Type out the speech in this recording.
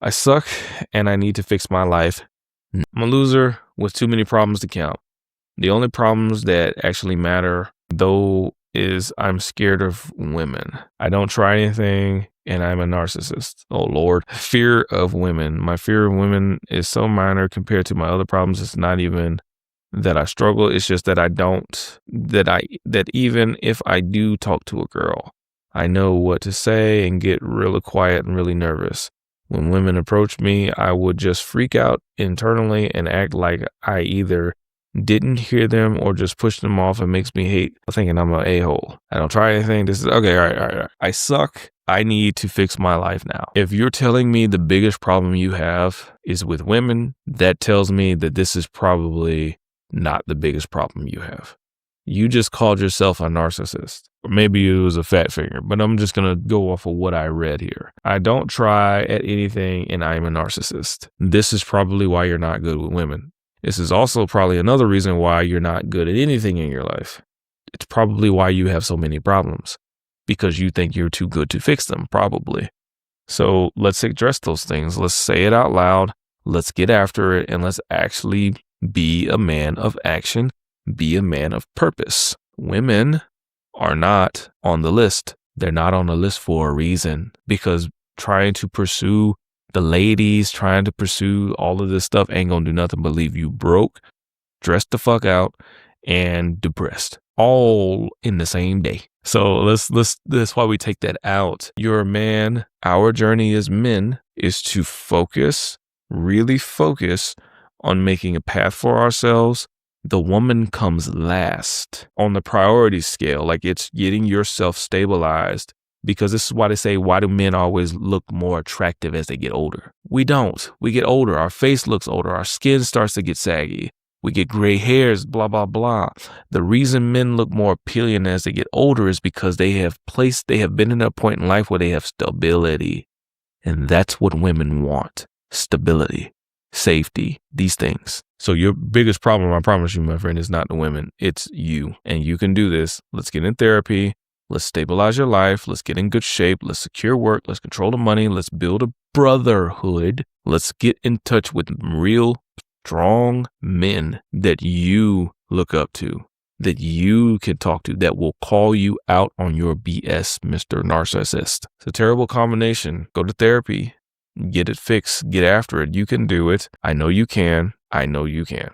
I suck and I need to fix my life. I'm a loser with too many problems to count. The only problems that actually matter, though, is I'm scared of women. I don't try anything and I'm a narcissist. Oh, Lord. Fear of women. My fear of women is so minor compared to my other problems. It's not even that I struggle. It's just that that even if I do talk to a girl, I know what to say and get really quiet and really nervous. When women approach me, I would just freak out internally and act like I either didn't hear them or just push them off. It makes me hate thinking I'm an a-hole. I don't try anything. This is okay. All right. I suck. I need to fix my life now. If you're telling me the biggest problem you have is with women, that tells me that this is probably not the biggest problem you have. You just called yourself a narcissist. Or maybe it was a fat finger, but I'm just going to go off of what I read here. I don't try at anything and I'm a narcissist. This is probably why you're not good with women. This is also probably another reason why you're not good at anything in your life. It's probably why you have so many problems, because you think you're too good to fix them, probably. So let's address those things. Let's say it out loud. Let's get after it, and let's actually be a man of action, be a man of purpose. Women are not on the list. They're not on the list for a reason, because trying to pursue the ladies, trying to pursue all of this stuff ain't gonna do nothing but leave you broke, stressed the fuck out, and depressed, all in the same day. So that's why we take that out. You're a man. Our journey as men is to focus, really focus on making a path for ourselves. The woman comes last on the priority scale. Like, it's getting yourself stabilized, because this is why they say, why do men always look more attractive as they get older? We don't. We get older. Our face looks older. Our skin starts to get saggy. We get gray hairs, blah, blah, blah. The reason men look more appealing as they get older is because they have been in a point in life where they have stability. And that's what women want. Stability, safety, these things. So your biggest problem, I promise you, my friend, is not the women. It's you. And you can do this. Let's get in therapy. Let's stabilize your life. Let's get in good shape. Let's secure work. Let's control the money. Let's build a brotherhood. Let's get in touch with real strong men that you look up to, that you can talk to, that will call you out on your BS, Mr. Narcissist. It's a terrible combination. Go to therapy. Get it fixed. Get after it. You can do it. I know you can. I know you can.